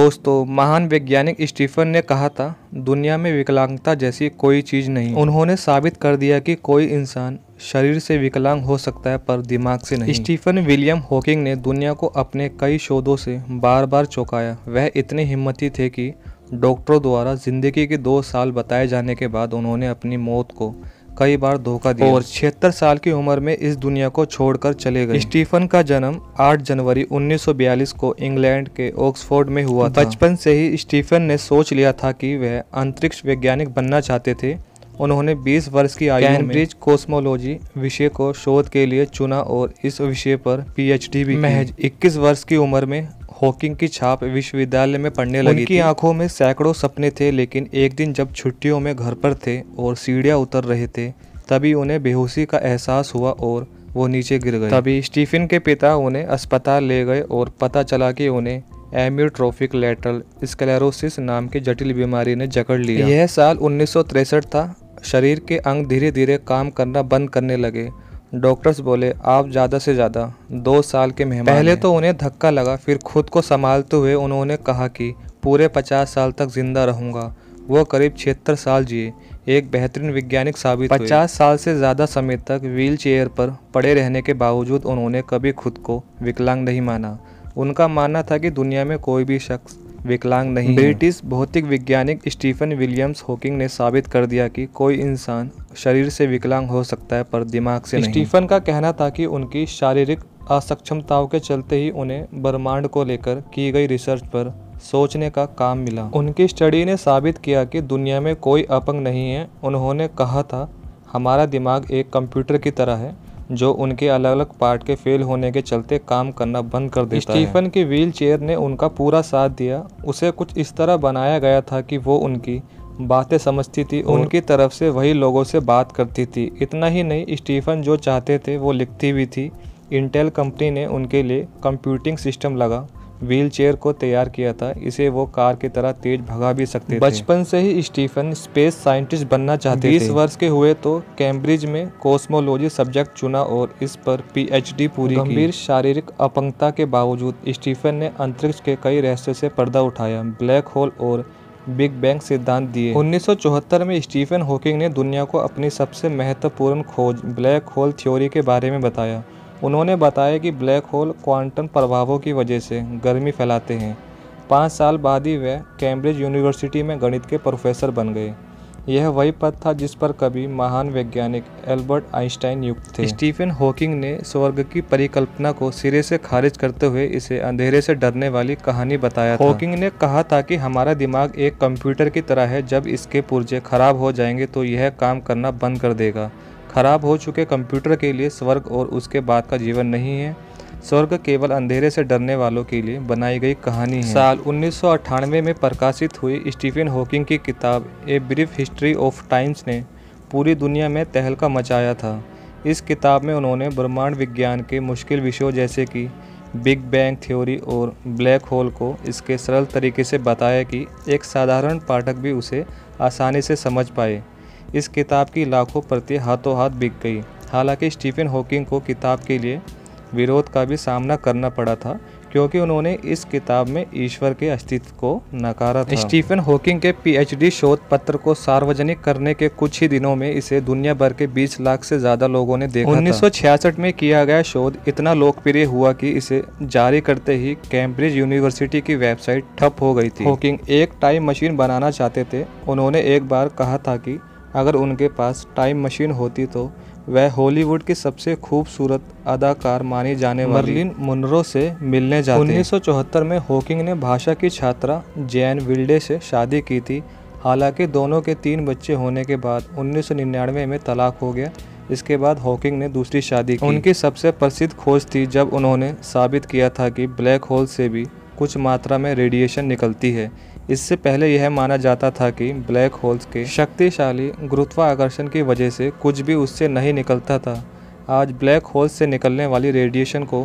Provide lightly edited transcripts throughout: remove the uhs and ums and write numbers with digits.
दोस्तों, महान वैज्ञानिक स्टीफन ने कहा था, दुनिया में विकलांगता जैसी कोई चीज नहीं। उन्होंने साबित कर दिया कि कोई इंसान शरीर से विकलांग हो सकता है पर दिमाग से नहीं। स्टीफन विलियम हॉकिंग ने दुनिया को अपने कई शोधों से बार बार चौंकाया। वह इतने हिम्मती थे कि डॉक्टरों द्वारा जिंदगी के 2 साल बताए जाने के बाद उन्होंने अपनी मौत को कई बार धोखा दिया और 76 साल की उम्र में इस दुनिया को छोड़कर चले गए। स्टीफन का जन्म 8 जनवरी 1942 को इंग्लैंड के ऑक्सफोर्ड में हुआ था। बचपन से ही स्टीफन ने सोच लिया था कि वह अंतरिक्ष वैज्ञानिक बनना चाहते थे। उन्होंने 20 वर्ष की आयु में कैम्ब्रिज कॉस्मोलॉजी विषय को शोध के लिए चुना और इस विषय पर पीएचडी भी की। महज 21 वर्ष की उम्र में हॉकिंग की छाप विश्वविद्यालय में पढ़ने लगी। उनकी आंखों में सैकड़ों सपने थे, लेकिन एक दिन जब छुट्टियों में घर पर थे और सीढ़ियां उतर रहे थे, तभी उन्हें बेहोशी का एहसास हुआ और वो नीचे गिर गए। तभी स्टीफन के पिता उन्हें अस्पताल ले गए और पता चला कि उन्हें एमियोट्रोफिक लेटरल स्क्लेरोसिस नाम की जटिल बीमारी ने जकड़ लिया। यह साल 1963 था। शरीर के अंग धीरे धीरे काम करना बंद करने लगे। डॉक्टर्स बोले, आप ज़्यादा से ज़्यादा 2 साल के मेहमान। पहले तो उन्हें धक्का लगा, फिर खुद को संभालते हुए उन्होंने कहा कि पूरे 50 साल तक जिंदा रहूंगा। वो करीब 76 साल जिए, एक बेहतरीन वैज्ञानिक साबित हुए। 50 साल से ज़्यादा समय तक व्हील चेयर पर पड़े रहने के बावजूद उन्होंने कभी खुद को विकलांग नहीं माना। उनका मानना था कि दुनिया में कोई भी शख्स विकलांग नहीं है। ब्रिटिश भौतिक वैज्ञानिक स्टीफन विलियम्स हॉकिंग ने साबित कर दिया कि कोई इंसान शरीर से विकलांग हो सकता है पर दिमाग से नहीं। स्टीफन का कहना था कि उनकी शारीरिक असक्षमताओं के चलते ही उन्हें ब्रह्मांड को लेकर की गई रिसर्च पर सोचने का काम मिला। उनकी स्टडी ने साबित किया कि दुनिया में कोई अपंग नहीं है। उन्होंने कहा था, हमारा दिमाग एक कंप्यूटर की तरह है जो उनके अलग अलग पार्ट के फेल होने के चलते काम करना बंद कर देता है। स्टीफन की व्हील चेयर ने उनका पूरा साथ दिया। उसे कुछ इस तरह बनाया गया था कि वो उनकी बातें समझती थी, उनकी तरफ से वही लोगों से बात करती थी। इतना ही नहीं, स्टीफन जो चाहते थे वो लिखती भी थी। इंटेल कंपनी ने उनके लिए कंप्यूटिंग सिस्टम लगा व्हील चेयर को तैयार किया था। इसे वो कार की तरह तेज भगा भी सकते थे। बचपन से ही स्टीफन स्पेस साइंटिस्ट बनना चाहते थे। 20 वर्ष के हुए तो कैम्ब्रिज में कॉस्मोलॉजी सब्जेक्ट चुना और इस पर पीएचडी पूरी की। गंभीर शारीरिक अपंगता के बावजूद स्टीफन ने अंतरिक्ष के कई रहस्यों से पर्दा उठाया, ब्लैक होल और बिग बैंग सिद्धांत दिए। 1974 में स्टीफन हॉकिंग ने दुनिया को अपनी सबसे महत्वपूर्ण खोज ब्लैक होल थ्योरी के बारे में बताया। उन्होंने बताया कि ब्लैक होल क्वांटम प्रभावों की वजह से गर्मी फैलाते हैं। 5 साल बाद ही वह कैम्ब्रिज यूनिवर्सिटी में गणित के प्रोफेसर बन गए। यह वही पद था जिस पर कभी महान वैज्ञानिक एल्बर्ट आइंस्टाइन नियुक्त थे। स्टीफन हॉकिंग ने स्वर्ग की परिकल्पना को सिरे से खारिज करते हुए इसे अंधेरे से डरने वाली कहानी बताया था। हॉकिंग ने कहा था कि हमारा दिमाग एक कंप्यूटर की तरह है, जब इसके पुर्जे खराब हो जाएंगे तो यह काम करना बंद कर देगा। खराब हो चुके कंप्यूटर के लिए स्वर्ग और उसके बाद का जीवन नहीं है। स्वर्ग केवल अंधेरे से डरने वालों के लिए बनाई गई कहानी है। साल 1998 में प्रकाशित हुई स्टीफन हॉकिंग की किताब a brief history of times ने पूरी दुनिया में तहलका मचाया था। इस किताब में उन्होंने ब्रह्मांड विज्ञान के मुश्किल विषयों जैसे कि बिग बैंग थ्योरी और ब्लैक होल को इसके सरल तरीके से बताया कि एक साधारण पाठक भी उसे आसानी से समझ पाए। इस किताब की लाखों प्रतियां हाथों हाथ बिक गई। हालांकि स्टीफन हॉकिंग को किताब के लिए विरोध का भी सामना करना पड़ा था, क्योंकि उन्होंने इस किताब में ईश्वर के अस्तित्व को नकारा था। स्टीफन हॉकिंग के पीएचडी शोध पत्र को सार्वजनिक करने के कुछ ही दिनों में इसे दुनिया भर के 20 लाख से ज्यादा लोगों ने देखा। 1966 में किया गया शोध इतना लोकप्रिय हुआ कि इसे जारी करते ही कैम्ब्रिज यूनिवर्सिटी की वेबसाइट ठप हो गई थी। हॉकिंग एक टाइम मशीन बनाना चाहते थे। उन्होंने एक बार कहा था कि अगर उनके पास टाइम मशीन होती तो वह हॉलीवुड की सबसे खूबसूरत अदाकार मानी जाने वाली मर्लिन मोनरो से मिलने जाते। 1974 में हॉकिंग ने भाषा की छात्रा जैन विल्डे से शादी की थी। हालांकि दोनों के 3 बच्चे होने के बाद 1999 में तलाक हो गया। इसके बाद हॉकिंग ने दूसरी शादी की। उनकी सबसे प्रसिद्ध खोज थी जब उन्होंने साबित किया था कि ब्लैक होल से भी कुछ मात्रा में रेडिएशन निकलती है। इससे पहले यह माना जाता था कि ब्लैक होल्स के शक्तिशाली गुरुत्वाकर्षण की वजह से कुछ भी उससे नहीं निकलता था। आज ब्लैक होल्स से निकलने वाली रेडिएशन को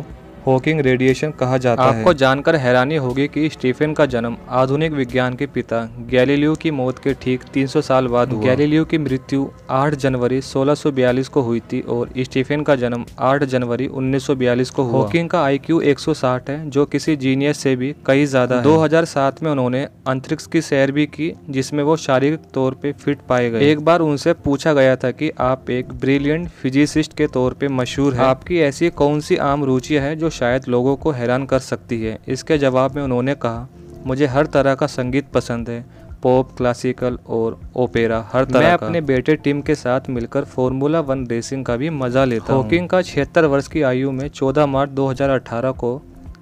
हॉकिंग रेडिएशन कहा जाता है। आपको जानकर हैरानी होगी कि स्टीफन का जन्म आधुनिक विज्ञान के पिता गैलीलियो की मौत के ठीक 300 साल बाद हुआ। गैलीलियो की मृत्यु 8 जनवरी 1642 को हुई थी और स्टीफन का जन्म 8 जनवरी 1942 को हुआ। हॉकिंग का IQ 160 है, जो किसी जीनियस से भी कई ज्यादा है। 2007 में उन्होंने अंतरिक्ष की सैर भी की, जिसमें वो शारीरिक तौर पे फिट पाए गए। एक बार उनसे पूछा गया था कि आप एक ब्रिलियंट फिजिसिस्ट के तौर पे मशहूर हैं, आपकी ऐसी कौन सी आम रुचियां हैं जो शायद लोगों को हैरान कर सकती है। इसके जवाब में उन्होंने कहा, मुझे हर तरह का संगीत पसंद है, पॉप, क्लासिकल और ओपेरा, हर तरह मैं अपने बेटे टिम के साथ मिलकर फॉर्मूला 1 रेसिंग का भी मजा लेता हूँ। हॉकिंग का 76 वर्ष की आयु में 14 मार्च 2018 को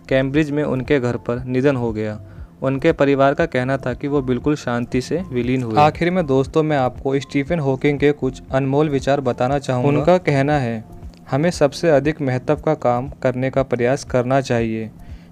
कैम्ब्रिज में उनके घर पर निधन हो गया। उनके परिवार का कहना था कि वो बिल्कुल शांति से विलीन हुए। आखिर में दोस्तों, मैं आपको स्टीफन हॉकिंग के कुछ अनमोल विचार बताना चाहूँगा। उनका कहना है, हमें सबसे अधिक महत्व का काम करने का प्रयास करना चाहिए।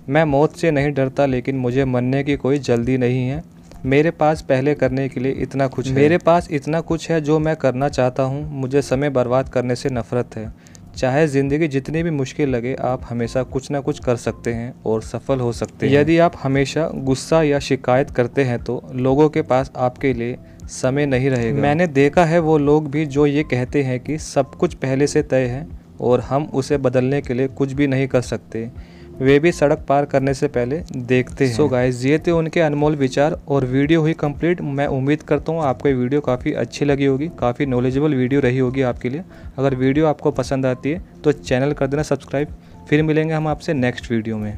मैं मौत से नहीं डरता, लेकिन मुझे मरने की कोई जल्दी नहीं है। मेरे पास पहले करने के लिए इतना कुछ है। मेरे पास इतना कुछ है जो मैं करना चाहता हूँ। मुझे समय बर्बाद करने से नफरत है। चाहे ज़िंदगी जितनी भी मुश्किल लगे, आप हमेशा कुछ ना कुछ कर सकते हैं और सफल हो सकते हैं। यदि आप हमेशा गुस्सा या शिकायत करते हैं तो लोगों के पास आपके लिए समय नहीं रहेगा। मैंने देखा है वो लोग भी जो ये कहते हैं कि सब कुछ पहले से तय है और हम उसे बदलने के लिए कुछ भी नहीं कर सकते, वे भी सड़क पार करने से पहले देखते हैं। सो गाइस, ये थे उनके अनमोल विचार और वीडियो हुई कंप्लीट। मैं उम्मीद करता हूँ आपको ये वीडियो काफ़ी अच्छी लगी होगी, काफ़ी नॉलेजेबल वीडियो रही होगी आपके लिए। अगर वीडियो आपको पसंद आती है तो चैनल कर देना सब्सक्राइब। फिर मिलेंगे हम आपसे नेक्स्ट वीडियो में।